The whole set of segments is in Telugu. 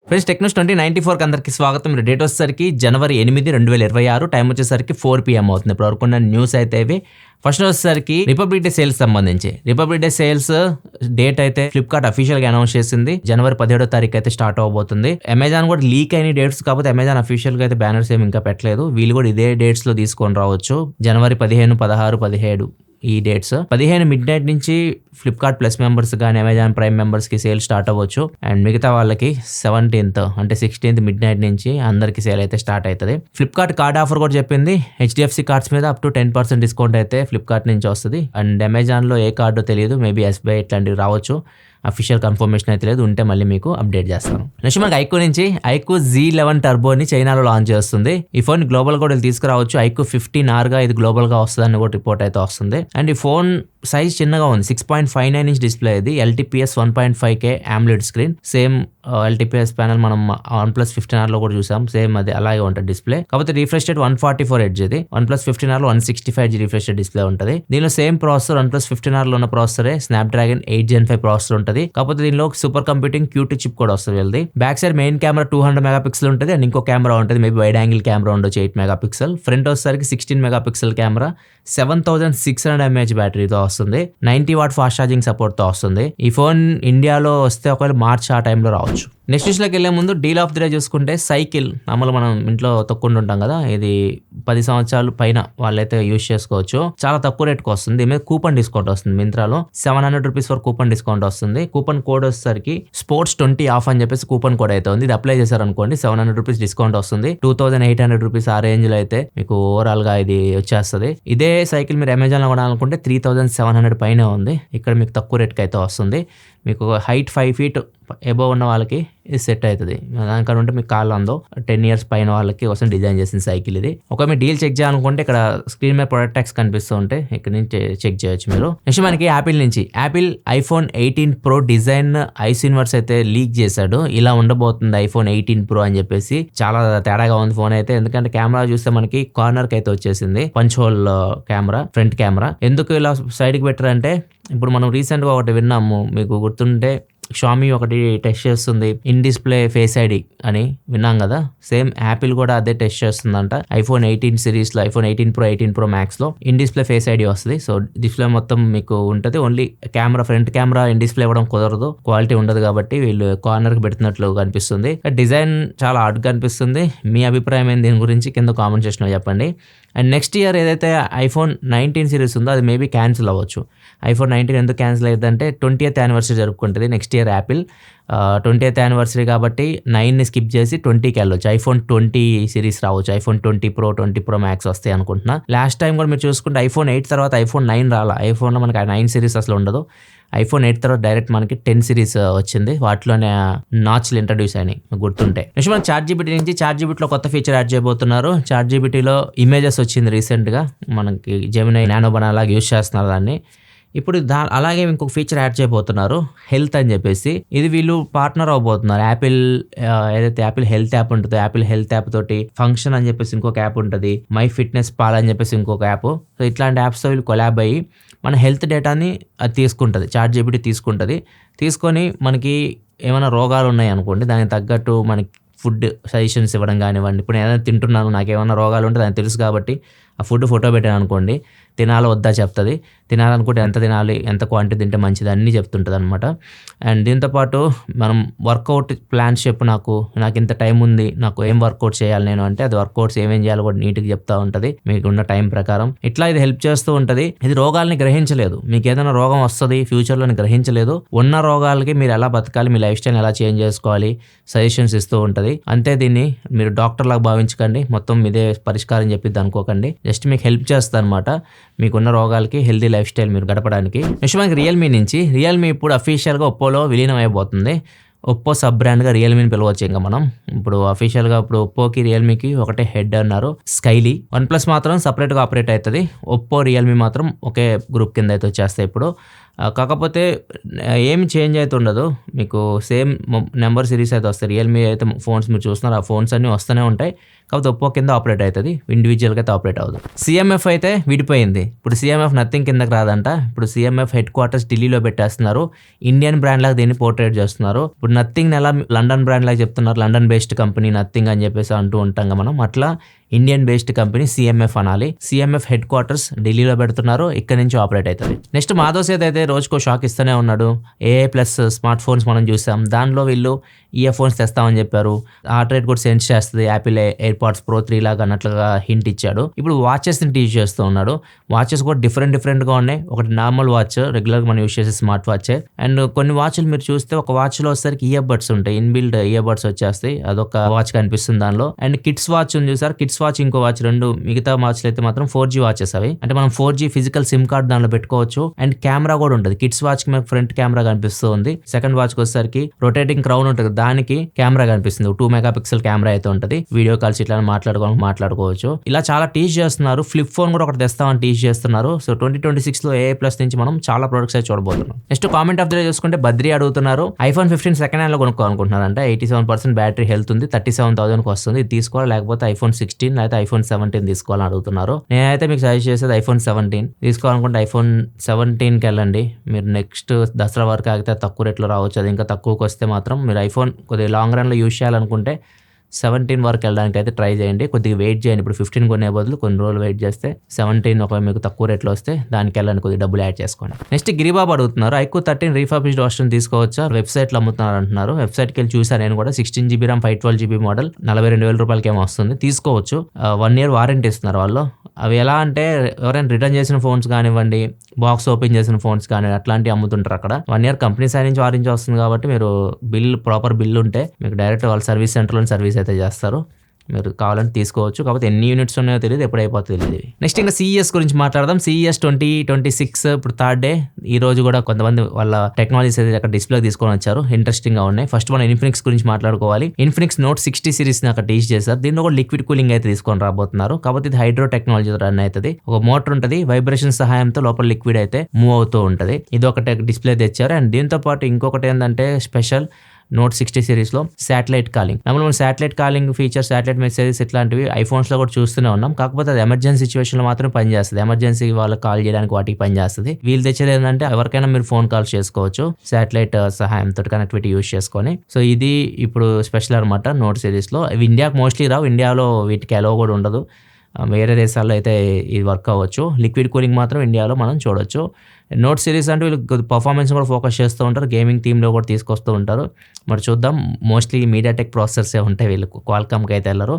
ఫ్రెండ్స్ టెక్నోస్ 2094 అందరికి స్వాగతం. మీరు డేట్ వచ్చేసరికి జనవరి 8, 2026, టైం వచ్చేసరికి 4 PM అవుతుంది. ఇప్పుడు వరకు ఉన్న న్యూస్ అయితే ఇవి. ఫస్ట్ వచ్చేసరికి రిపబ్లిక్ డే సేల్స్ సంబంధించి రిపబ్లిక్ డే సేల్స్ డేట్ అయితే ఫ్లిప్కార్ట్ అఫీషియల్ గా అనౌన్స్ చేసింది. జనవరి 17వ తారీఖు అయితే స్టార్ట్ అవబోతుంది. అమెజాన్ కూడా లీక్ అయిన డేట్స్ కాకపోతే అమెజాన్ అఫీషియల్ గా అయితే బ్యానర్స్ ఏమి ఇంకా పెట్టలేదు. వీళ్ళు కూడా ఇదే డేట్స్ లో తీసుకొని రావచ్చు. జనవరి 15, 16, 17 ఈ డేట్స్ 15 మిడ్ నైట్ నుంచి ఫ్లిప్కార్ట్ ప్లస్ మెంబర్స్ కానీ అమెజాన్ ప్రైమ్ మెంబర్స్ కి సేల్ స్టార్ట్ అవ్వచ్చు. అండ్ మిగతా వాళ్ళకి 17th అంటే 16th మిడ్ నైట్ నుంచి అందరికి సేల్ అయితే స్టార్ట్ అవుతుంది. ఫ్లిప్కార్ట్ కార్డ్ ఆఫర్ కూడా చెప్పింది. HDFC కార్డ్స్ మీద అప్ టు 10% డిస్కౌంట్ అయితే ఫ్లిప్కార్ట్ నుంచి వస్తుంది. అండ్ అమెజాన్ లో ఏ కార్డో తెలియదు, మేబీ SBI ఇట్లాంటివి రావచ్చు. అఫీషియల్ కన్ఫర్మేషన్ అయితే లేదు, ఉంటే మళ్ళీ మీకు అప్డేట్ చేస్తాను. నెక్స్ట్ మనకి ఐక్యూ నుంచి ఐక్యూ Z11 టర్బోని చైనాలో లాంచ్ చేస్తుంది. ఈ ఫోన్ గ్లోబల్ కూడా తీసుకురావచ్చు. ఐక్యూ 15R గా ఇది గ్లోబల్ గా వస్తుందని కూడా రిపోర్ట్ అయితే వస్తుంది. అండ్ ఈ ఫోన్ సైజ్ చిన్నగా ఉంది, 6.59 ఇంచ్ డిస్ప్లే. ఇది LTPS 1.5K AMOLED screen. Same LTPS panel మనం OnePlus 15R లో కూడా చూసాం, సేమ్ అది అలాగే ఉంటుంది డిస్ప్లే. కాకపోతే రిఫ్రెష్ రేట్ 144 Hz. ఇది OnePlus 15R లో 165 Hz రిఫ్రెష్ రేట్ డిస్ప్లే ఉంటుంది. దీనిలో సేమ్ ప్రాసెసర్ OnePlus 15R లో ఉన్న ప్రాసెసరే స్నాప్డ్రాగన్ 8 Gen 5 ప్రాసెసర్ ఉంటుంది. కాకపోతే దీనిలో సూపర్ కంప్యూటింగ్ Q2 చిప్ కూడా వస్తుంది వీళ్ళది. Back side main camera 200 megapixel ఉంటుంది. అండ్ ఇంకో కెమెరా ఉంటుంది, మేబీ వైడ్ యాంగిల్ కెమెరా ఉండొచ్చు 8 మెగాపిక్సెల్. ఫ్రంట్ వచ్చేసరికి 16 మెగాపిక్సెల్ కెమెరా, 7600 mAh బ్యాటరీతో వస్తుంది. 90 వాట్ ఫాస్ట్ ఛార్జింగ్ సపోర్ట్ తో వస్తుంది. ఈ ఫోన్ ఇండియాలో వస్తే ఒకవేళ మార్చ్ ఆ టైంలో రావచ్చు. నెక్స్ట్ న్యూస్ లోకి వెళ్లే ముందు డీల్ ఆఫ్ ది డే చూసుకుంటే సైకిల్ మామూలు మనం ఇంట్లో తొక్కుంటుంటాం కదా, ఇది 10 సంవత్సరాలు పైన వాళ్ళైతే యూజ్ చేసుకోవచ్చు. చాలా తక్కువ రేట్కి వస్తుంది. దీని మీద కూపన్ డిస్కౌంట్ వస్తుంది. మింత్రాలో 700 రూపీస్ వరకు కూపన్ డిస్కౌంట్ వస్తుంది. కూపన్ కోడ్ వచ్చేసరికి స్పోర్ట్స్ 20 ఆఫ్ అని చెప్పేసి కూపన్ కోడ్ అయితే ఉంది. ఇది అప్లై చేశారనుకోండి 700 రూపీస్ డిస్కౌంట్ వస్తుంది. 2800 రూపీస్ ఆ రేంజ్ లో అయితే మీకు ఓవరాల్ గా ఇది వచ్చేస్తుంది. ఇదే సైకిల్ మీరు అమెజాన్ లో కొనాలనుకుంటే 3700 పైనే ఉంది. ఇక్కడ మీకు తక్కువ రేట్కి అయితే వస్తుంది. మీకు హైట్ 5 feet ఎబోవ్ ఉన్న వాళ్ళకి ఇది సెట్ అవుతుంది. దానికన్నా ఉంటే మీకు కాళ్ళు అందో 10 years పైన వాళ్ళకి కోసం డిజైన్ చేసిన సైకిల్ ఇది. ఒకవేళ మీరు డీల్ చెక్ చేయాలనుకుంటే ఇక్కడ స్క్రీన్ మీద ప్రొడక్ట్ ట్యాక్స్ కనిపిస్తూ ఉంటే ఇక్కడ నుంచి చెక్ చేయొచ్చు మీరు. నెక్స్ట్ మనకి యాపిల్ నుంచి Apple iPhone 18 Pro design ice universe అయితే లీక్ చేశాడు. ఇలా ఉండబోతుంది iPhone 18 Pro అని చెప్పేసి. చాలా తేడాగా ఉంది ఫోన్ అయితే, ఎందుకంటే కెమెరా చూస్తే మనకి కార్నర్ కి అయితే వచ్చేసింది punch hole camera, front camera. ఎందుకు ఇలా సైడ్ కి పెట్టారంటే, ఇప్పుడు మనం రీసెంట్ గా ఒకటి విన్నాము, మీకు గుర్తుంటే షామీ ఒకటి టెస్ట్ చేస్తుంది ఇన్ డిస్ప్లే ఫేస్ ఐడి అని విన్నాం కదా. సేమ్ యాపిల్ కూడా అదే టెస్ట్ చేస్తుందంట. iPhone 18 సిరీస్ లో iPhone 18 Pro 18 Pro Max లో ఇన్ డిస్ప్లే ఫేస్ ఐడి వస్తుంది. సో డిస్ప్లే మొత్తం మీకు ఉంటుంది. Only camera, front camera in display ఇవ్వడం కుదరదు, క్వాలిటీ ఉండదు కాబట్టి వీళ్ళు కార్నర్ కి పెడుతున్నట్లు కనిపిస్తుంది. డిజైన్ చాలా ఆర్ట్ కనిపిస్తుంది. మీ అభిప్రాయం ఏంటి దీని గురించి కింద కామెంట్ సెక్షన్ లో చెప్పండి. అండ్ నెక్స్ట్ ఇయర్ ఏదైతే iPhone 19 సిరీస్ ఉందో అది మేబీ క్యాన్సిల్ అవ్వచ్చు. iPhone 19 ఎందుకు క్యాన్సిల్ అయ్యిందంటే 20th యానివర్సరీ జరుపుకుంటుంది next year Apple. 20th anniversary కాబట్టి 9ని స్కిప్ చేసి 20కి వెళ్ళొచ్చు. iPhone 20 సిరీస్ రావచ్చు. iPhone 20 Pro 20 Pro Max వస్తాయి అనుకుంటున్నా. లాస్ట్ టైం కూడా మీరు చూసుకుంటే iPhone 8 తర్వాత iPhone 9 రాలా. ఐఫోన్లో మనకి 9 సిరీస్ అసలు ఉండదు. iPhone 8 తర్వాత డైరెక్ట్ మనకి 10 సిరీస్ వచ్చింది. వాటిలోనే నాచ్లు ఇంట్రడ్యూస్ అయినాయి గుర్తుంటే. నెక్స్ట్ మనం ChatGPT నుంచి ChatGPTలో కొత్త ఫీచర్ యాడ్ చేయబోతున్నారు. ChatGPTలో ఇమేజెస్ వచ్చింది రీసెంట్ గా, మనకి జెమినీ నానో బనాలా యూజ్ చేస్తున్నారు దాన్ని. ఇప్పుడు అలాగే ఇంకొక ఫీచర్ యాడ్ చేయబోతున్నారు, హెల్త్ అని చెప్పేసి. ఇది వీళ్ళు పార్ట్నర్ అవబోతున్నారు. యాపిల్ ఏదైతే యాపిల్ హెల్త్ యాప్ ఉంటుందో, యాపిల్ హెల్త్ యాప్ తోటి ఫంక్షన్ అని చెప్పేసి ఇంకొక యాప్ ఉంటుంది, మై ఫిట్నెస్ పాల్ అని చెప్పేసి ఇంకొక యాప్. సో ఇట్లాంటి యాప్స్తో వీళ్ళు కొలాబ్ అయ్యి మన హెల్త్ డేటాని అది తీసుకుంటుంది, ChatGPT తీసుకుంటుంది. తీసుకొని మనకి ఏమైనా రోగాలు ఉన్నాయి అనుకోండి, దానికి తగ్గట్టు మనకి ఫుడ్ సజెషన్స్ ఇవ్వడం కానివ్వండి. ఇప్పుడు నేను ఏదైనా తింటున్నాను, నాకు ఏమైనా రోగాలు ఉంటే దానికి తెలుసు కాబట్టి ఆ ఫుడ్ ఫోటో పెట్టాను అనుకోండి, తినాలో వద్దా చెప్తుంది. తినాలనుకుంటే ఎంత తినాలి, ఎంత క్వాంటిటీ తింటే మంచిది అన్నీ చెప్తుంటుంది అనమాట. అండ్ దీంతోపాటు మనం వర్కౌట్ ప్లాన్స్ చెప్పు, నాకు ఇంత టైం ఉంది, నాకు ఏం వర్కౌట్ చేయాలి నేను అంటే అది వర్కౌట్స్ ఏమేం చేయాలో కూడా నీట్గా చెప్తా ఉంటుంది మీకున్న టైం ప్రకారం. ఇట్లా ఇది హెల్ప్ చేస్తూ ఉంటుంది. ఇది రోగాల్ని గ్రహించలేదు, మీకు ఏదైనా రోగం వస్తుంది ఫ్యూచర్లోని గ్రహించలేదు. ఉన్న రోగాలకి మీరు ఎలా బతకాలి, మీ లైఫ్ స్టైల్ ఎలా చేంజ్ చేసుకోవాలి సజెషన్స్ ఇస్తూ ఉంటుంది. అంతే, దీన్ని మీరు డాక్టర్ లాగా భావించకండి, మొత్తం ఇదే పరిష్కారం చెప్పిద్ది అనుకోకండి. జస్ట్ మీకు హెల్ప్ చేస్తుంది అనమాట మీకున్న రోగాలకి హెల్తీ లైఫ్ స్టైల్ మీరు గడపడానికి. నెక్స్ట్ మనకి రియల్మీ నుంచి రియల్మీ ఇప్పుడు అఫీషియల్గా ఒప్పోలో విలీనం అయిపోతుంది. ఒప్పో సబ్ బ్రాండ్గా రియల్మీని పిలవచ్చు. ఇంకా మనం ఇప్పుడు అఫీషియల్గా ఇప్పుడు ఒప్పోకి రియల్మీకి ఒకటే హెడ్ అన్నారు, స్కైలీ. OnePlus మాత్రం సపరేట్గా ఆపరేట్ అవుతుంది. ఒప్పో రియల్మీ మాత్రం ఒకే గ్రూప్ కింద అయితే వచ్చేస్తాయి. ఇప్పుడు కాకపోతే ఏమి చేంజ్ అయితే ఉండదు. మీకు సేమ్ నెంబర్ సిరీస్ అయితే వస్తాయి. రియల్‌మీ అయితే ఫోన్స్ మీరు చూస్తున్నారు. ఆ ఫోన్స్ అన్నీ వస్తూనే ఉంటాయి. కాకపోతే ఒప్పో కింద ఆపరేట్ అవుతుంది. ఇండివిజువల్‌గా అయితే ఆపరేట్ అవ్వదు. సీఎంఎఫ్ అయితే విడిపోయింది. ఇప్పుడు సీఎంఎఫ్ నథింగ్ కిందకి రాదంట. ఇప్పుడు సీఎంఎఫ్ హెడ్ క్వార్టర్స్ ఢిల్లీలో పెట్టేస్తున్నారు. ఇండియన్ బ్రాండ్ లాగా దీన్ని పోర్ట్రేట్ చేస్తున్నారు. ఇప్పుడు నథింగ్ ఎలా లండన్ బ్రాండ్ లాగా చెప్తున్నారు. లండన్ బేస్డ్ కంపెనీ నథింగ్ అని చెప్పేసి అంటూ ఉంటాం మనం. అట్లా ఇండియన్ బేస్డ్ కంపెనీ సీఎంఎఫ్ అనాలి. సీఎంఎఫ్ హెడ్ క్వార్టర్స్ ఢిల్లీలో పెడుతున్నారు. ఇక్కడ నుంచి ఆపరేట్ అవుతుంది. నెక్స్ట్ మాధవ్ సేత్ అయితే రోజుకో షాక్ ఇస్తూనే ఉన్నాడు. ఏఐ ప్లస్ స్మార్ట్ ఫోన్స్ మనం చూసాం. దానిలో వీళ్ళు ఇయర్ ఫోన్స్ తెస్తామని చెప్పారు. హార్ట్ రేట్ కూడా సెన్స్ చేస్తుంది. యాపిల్ ఎయిర్పాడ్స్ ప్రో 3 లాగా అన్నట్లుగా హింట్ ఇచ్చాడు. ఇప్పుడు వాచెస్ని టీచ్ చేస్తూ ఉన్నాడు. వాచెస్ కూడా డిఫరెంట్గా ఉన్నాయి. ఒకటి నార్మల్ వాచ్, రెగ్యులర్గా మనం యూస్ చేసే స్మార్ట్ వాచే. అండ్ కొన్ని వాచ్లు మీరు చూస్తే ఒక వాచ్లో వచ్చేసరికి ఇయర్ బడ్స్ ఉంటాయి. ఇన్బిల్డ్ ఇయర్ బడ్స్ వచ్చేస్తాయి. అదొక వాచ్ కనిపిస్తుంది దానిలో. అండ్ కిడ్స్ వాచ్ ఉంది చూసారు. కిడ్స్ వాచ్ ఇంకో వాచ్, రెండు మిగతా వాచ్లు అయితే మాత్రం 4G వాచెస్ అవి. అంటే మనం 4G ఫిజికల్ సిమ్ కార్డ్ దానిలో పెట్టుకోవచ్చు. అండ్ కెమెరా కూడా ఉంటుంది. కిడ్స్ వాచ్ కి మనకు ఫ్రంట్ కెమెరా కనిపిస్తూ ఉంది. సెకండ్ వాచ్ కి వచ్చేసరికి రొటేటింగ్ క్రౌన్ ఉంటుంది. దానికి కెమెరా కనిపిస్తుంది. 2 మెగాపిక్సెల్ కెమెరా అయితే ఉంటుంది. వీడియో కాల్స్ ఇట్లా మాట్లాడుకోవచ్చు. ఇలా చాలా టీచ్ చేస్తున్నారు. ఫ్లిప్ ఫోన్ కూడా ఒకటి తెస్తామని టీచ్ చేస్తున్నారు. సో 2026 లో AI ప్లస్ నుంచి మనం చాలా ప్రొడక్ట్స్ అయితే చూడబోతున్నాం. Next comment of the day చూసుకుంటే బద్రి అడుగుతున్నారు. iPhone 15 సెకండ్ హ్యాండ్ లో కొనుక్కోవాలనుకుంటున్నారంటే 87% బ్యాటరీ హెల్త్ ఉంది. 37,000 కి వస్తుంది. ఇది తీసుకోవాలి, లేకపోతే iPhone 16 లేకపోతే iPhone 17 తీసుకోవాలని అడుగుతున్నారు. నేనైతే మీకు సజెస్ట్ చేసేది iPhone 17 తీసుకోవాలనుకుంటే iPhone 17కి వెళ్ళండి. మీరు నెక్స్ట్ దసరా వరకు ఆగితే తక్కువ రేట్లో రావచ్చు. అది ఇంకా తక్కువకి వస్తే మాత్రం మీరు ఐఫోన్ కొద్దిగా లాంగ్ రన్లో యూజ్ చేయాలనుకుంటే 17 వరకు వెళ్ళడానికి అయితే ట్రై చేయండి. కొద్దిగా వెయిట్ చేయండి. ఇప్పుడు 15 కొనే బదులు కొన్ని రోజులు వెయిట్ చేస్తే 17 ఒకవేళ మీకు తక్కువ రేట్లో వస్తే దానికి వెళ్ళండి, కొద్దిగా డబ్బులు యాడ్ చేసుకోండి. నెక్స్ట్ గిరిబాబు అడుగుతున్నారు, iQOO 13 రీఫర్బిష్డ్ వర్షన్ తీసుకోవచ్చా, వెబ్సైట్లో అమ్ముతున్నారు అంటున్నారు. వెబ్సైట్కి వెళ్ళి చూసాను నేను కూడా. 16GB RAM 512GB మోడల్ 42,000 రూపాయలకి ఏమో వస్తుంది. తీసుకోవచ్చు. 1 year వారంటీ ఇస్తున్నారు వాళ్ళు. అవి ఎలా అంటే ఎవరైనా రిటర్న్ చేసిన ఫోన్స్ కానివ్వండి, బాక్స్ ఓపెన్ చేసిన ఫోన్స్ కానీ అట్లాంటివి అమ్ముతుంటారు అక్కడ. 1 year కంపెనీ సైడ్ నుంచి వారంటీ వస్తుంది కాబట్టి మీరు ప్రాపర్ బిల్ ఉంటే మీకు డైరెక్ట్ వాళ్ళ సర్వీస్ సెంటర్లో సర్వీస్ అయితే చేస్తారు. మీరు కావాలంటే తీసుకోవచ్చు. కాకపోతే ఎన్ని యూనిట్స్ ఉన్నాయో తెలియదు, ఎప్పుడు అయిపోతుందో తెలియదు. నెక్స్ట్ ఇంకా CES గురించి మాట్లాడదాం. CES 2026 ఇప్పుడు 3rd డే. ఈ రోజు కూడా కొంతమంది వాళ్ళ టెక్నాలజీస్ అయితే అక్కడ డిస్ప్లే తీసుకొని వచ్చారు. ఇంట్రెస్టింగ్ గా ఉన్నాయి. ఫస్ట్ మనం ఇన్ఫినిక్స్ గురించి మాట్లాడుకోవాలి. ఇన్ఫినిక్స్ Note 60 సిరీస్ ని అక్కడ టీచ్ చేశారు. దీనిలో కూడా లిక్విడ్ కూలింగ్ అయితే తీసుకొని రాబోతున్నారు. కాకపోతే ఇది హైడ్రో టెక్నాలజీ రన్ అవుతుంది. ఒక మోటార్ ఉంటుంది, వైబ్రేషన్ సహాయంతో లోపల లిక్విడ్ అయితే మూవ్ అవుతూ ఉంటుంది. ఇది ఒకటి డిస్ప్లే తెచ్చారు. అండ్ దీంతో పాటు ఇంకొకటి ఏంటంటే స్పెషల్ Note 60 సిరీస్లో శాటిలైట్ కాలింగ్. మనం satellite calling feature, satellite messages ఇట్లాంటివి ఐఫోన్స్లో కూడా చూస్తూనే ఉన్నాం. కాకపోతే అది ఎమర్జెన్సీ సిచ్యువేషన్లో మాత్రమే పనిచేస్తుంది. ఎమర్జెన్సీ వాళ్ళకి కాల్ చేయడానికి వాటికి పనిచేస్తుంది. వీళ్ళు తెచ్చేది ఏంటంటే ఎవరికైనా మీరు ఫోన్ కాల్స్ చేసుకోవచ్చు శాటిలైట్ సహాయంతో, కనెక్టివిటీ యూజ్ చేసుకొని. సో ఇది ఇప్పుడు స్పెషల్ అనమాట Note సిరీస్లో. ఇవి ఇండియాకి మోస్ట్లీ రావు. ఇండియాలో వీటికి అలో కూడా ఉండదు. వేరే దేశాల్లో అయితే ఇది వర్క్ అవ్వచ్చు. లిక్విడ్ కూలింగ్ మాత్రం ఇండియాలో మనం చూడొచ్చు. Note సిరీస్ అంటే వీళ్ళు పర్ఫార్మెన్స్ కూడా ఫోకస్ చేస్తూ ఉంటారు. గేమింగ్ థీమ్లో కూడా తీసుకొస్తూ ఉంటారు. మరి చూద్దాం. మోస్ట్లీ మీడియాటెక్ ప్రాసెసర్సే ఉంటాయి వీళ్ళకు. క్వాల్కామ్కి అయితే వెళ్ళరు.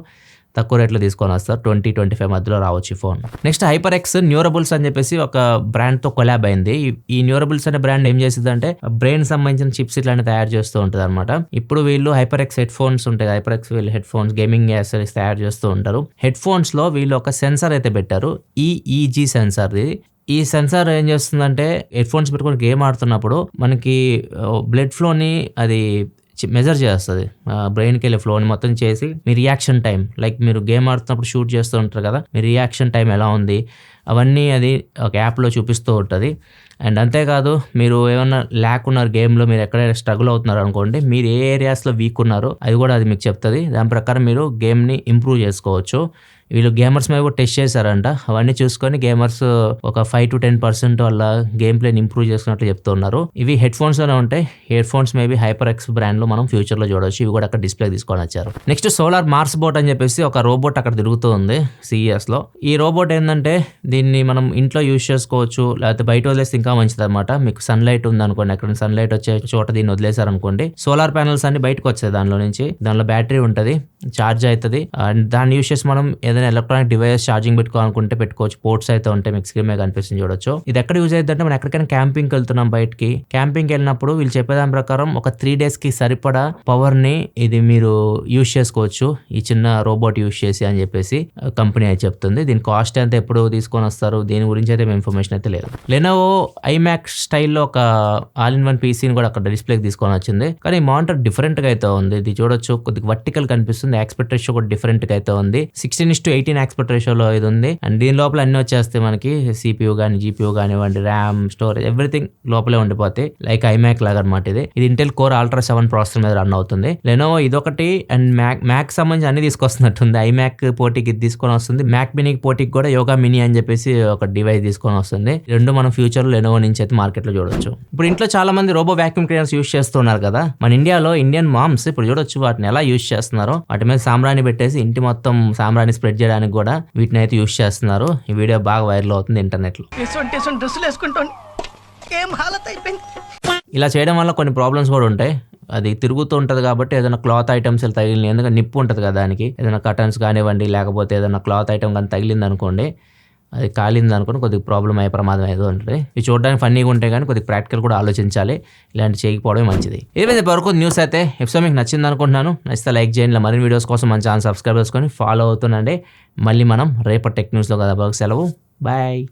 తక్కువ రేట్లో తీసుకొని వస్తారు. 20-25 మధ్యలో రావచ్చు ఫోన్. నెక్స్ట్ HyperX న్యూరబుల్స్ అని చెప్పేసి ఒక బ్రాండ్తో కొలాబ్ అయింది. ఈ న్యూరబుల్స్ అనే బ్రాండ్ ఏం చేసిందంటే బ్రెయిన్ సంబంధించిన చిప్స్ ఇట్లాంటి తయారు చేస్తూ ఉంటుంది అనమాట. ఇప్పుడు వీళ్ళు HyperX హెడ్ ఫోన్స్ ఉంటాయి. HyperX వీళ్ళు హెడ్ ఫోన్స్, గేమింగ్ యాక్సెసరీస్ తయారు చేస్తూ ఉంటారు. హెడ్ ఫోన్స్ లో వీళ్ళు ఒక సెన్సార్ అయితే పెట్టారు. EEG censor. ఈ సెన్సార్ ఏం చేస్తుందంటే హెడ్ ఫోన్స్ పెట్టుకొని గేమ్ ఆడుతున్నప్పుడు మనకి బ్లడ్ ఫ్లోని అది మెజర్ చేస్తుంది. బ్రెయిన్కి వెళ్ళే ఫ్లోని మొత్తం చేసి మీ రియాక్షన్ టైం, లైక్ మీరు గేమ్ ఆడుతున్నప్పుడు షూట్ చేస్తూ ఉంటారు కదా, మీ రియాక్షన్ టైం ఎలా ఉంది అవన్నీ అది ఒక యాప్లో చూపిస్తూ ఉంటుంది. అండ్ అంతేకాదు మీరు ఏమన్నా ల్యాక్ ఉన్నారు గేమ్లో, మీరు ఎక్కడైనా స్ట్రగుల్ అవుతున్నారు అనుకోండి, మీరు ఏ ఏరియాస్లో వీక్ ఉన్నారో అది కూడా అది మీకు చెప్తుంది. దాని ప్రకారం మీరు గేమ్ని ఇంప్రూవ్ చేసుకోవచ్చు. వీళ్ళు గేమర్స్ మీద కూడా టెస్ట్ చేశారంట. అవన్నీ చూసుకొని గేమర్స్ ఒక 5-10% వాళ్ళ గేమ్ ప్లేని ఇంప్రూవ్ చేసుకున్నట్లు చెప్తున్నారు. ఇవి హెడ్ ఫోన్స్ లోనే ఉంటాయి. Head phones maybe HyperX brand లో మనం ఫ్యూచర్ లో చూడవచ్చు. ఇవి కూడా అక్కడ డిస్ప్లే తీసుకొని వచ్చారు. నెక్స్ట్ సోలార్ మార్స్ బోట్ అని చెప్పేసి ఒక రోబోట్ అక్కడ తిరుగుతూ ఉంది CES లో. ఈ రోబోట్ ఏంటంటే దీన్ని మనం ఇంట్లో యూజ్ చేసుకోవచ్చు, లేకపోతే బయట వదిలేస్తే ఇంకా మంచిది అనమాట. మీకు సన్లైట్ ఉంది అనుకోండి, ఎక్కడ సన్లైట్ వచ్చే చోట దీన్ని వదిలేసారనుకోండి, సోలార్ ప్యానల్స్ అన్ని బయటకు వచ్చాయి దానిలో నుంచి. దానిలో బ్యాటరీ ఉంటుంది, ఛార్జ్ అవుతుంది. అండ్ దాన్ని యూజ్ చేసి మనం ఏదైనా ఎలక్ట్రానిక్ డివైస్ ఛార్జింగ్ పెట్టుకోవాలనుకుంటే పెట్టుకోవచ్చు. పోర్ట్స్ అయితే ఉంటాయి, మీకు స్క్రీన్ మీద కనిపిస్తుంది చూడొచ్చు. ఇది ఎక్కడ యూజ్ అవుతుంది అంటే మనం ఎక్కడికైనా క్యాంపింగ్కి వెళ్తున్నాం, బయటకి క్యాంపింగ్కి వెళ్ళినప్పుడు వీళ్ళు చెప్పేదాని ప్రకారం ఒక 3 days కి సరిపడా పవర్ ని ఇది మీరు యూజ్ చేసుకోవచ్చు ఈ చిన్న రోబోట్ యూజ్ చేసి అని చెప్పేసి కంపెనీ అయితే చెప్తుంది. దీని కాస్ట్ ఎంత ఎప్పుడు తీసుకొని తీసుకొని వస్తారు, దీని గురించి అయితే ఇన్ఫర్మేషన్ అయితే లేదు. లెనోవో ఐమ్యాక్ స్టైల్లో ఒక ఆల్ ఇన్ వన్ పీసీని కూడా అక్కడ డిస్ప్లేకి తీసుకొని వచ్చింది. కానీ మానిటర్ డిఫరెంట్ గా అయితే ఉంది. ఇది చూడొచ్చు, కొద్దిగా వర్టికల్ కనిపిస్తుంది. ఆస్పెక్ట్ రేషియో కూడా డిఫరెంట్ గా అయితే ఉంది. 16:18 ఆస్పెక్ట్ రేషియోలో ఇది ఉంది. అండ్ దీని లోపల అన్ని వచ్చేస్తాయి మనకి, సిపియూ కానీ జీపీయూ కానివ్వండి, ర్యామ్, స్టోరేజ్, ఎవ్రీథింగ్ లోపలే ఉండిపోతాయి. లైక్ ఐమ్యాక్ లాగా అనమాట. ఇది ఇంటెల్ కోర్ అల్ట్రా 7 ప్రాసెసర్ మీద రన్ అవుతుంది. లెనోవో ఇదొకటి అండ్ మ్యాక్ సంబంధించి అన్ని తీసుకొస్తున్నట్టుంది. ఐమ్యాక్ పోటీకి ఇది తీసుకొని వస్తుంది. మ్యాక్ మినీకి పోటీకి కూడా యోగా మినీ అని చెప్పేసి ఒక డివైస్ తీసుకొని వస్తుంది. రెండు మనం ఫ్యూచర్ లో లెనోవో నుంచి అయితే మార్కెట్ లో చూడొచ్చు. ఇప్పుడు ఇంట్లో చాలా మంది రోబో వాక్యూమ్ క్లీనర్స్ యూస్ చేస్తున్నారు కదా. మన ఇండియాలో ఇండియన్ మామ్స్ ఇప్పుడు చూడొచ్చు వాటిని ఎలా యూస్ చేస్తున్నారో. వాటి మీద సాంబ్రాణి పెట్టేసి ఇంటి మొత్తం సాంబ్రాణి స్ప్రెడ్ చేయడానికి కూడా వీటిని అయితే యూస్ చేస్తున్నారు. ఈ వీడియో బాగా వైరల్ అవుతుంది ఇంటర్నెట్ లో. ఇలా చేయడం వల్ల కొన్ని ప్రాబ్లమ్స్ కూడా ఉంటాయి. అది తిరుగుతూ ఉంటుంది కాబట్టి ఏదైనా క్లాత్ ఐటమ్స్ తగిలిన, ఎందుకంటే నిప్పు ఉంటుంది కదా దానికి, ఏదైనా కర్టన్స్ కానివ్వండి లేకపోతే ఏదైనా క్లాత్ ఐటమ్ కానీ తగిలింది అనుకోండి, అది కాలింది అనుకోండి, కొద్దిగా ప్రాబ్లం అయ్యే ప్రమాదం ఏదో ఉంటుంది. ఇవి చూడడానికి ఫన్నీగా ఉంటాయి కానీ కొద్దిగా ప్రాక్టికల్ కూడా ఆలోచించాలి. ఇలాంటి చేయకపోవడమే మంచిది. ఏదైతే వరకు న్యూస్ అయితే ఎపిసోడ్ మీకు నచ్చింది అనుకుంటున్నాను. నచ్చితే లైక్ చేయండి. మరిన్ని వీడియోస్ కోసం మన ఛానల్ సబ్స్క్రైబ్ చేసుకొని ఫాలో అవుతుండండి. మళ్ళీ మనం రేపటి టెక్ న్యూస్లో కదా సెలవు. బాయ్.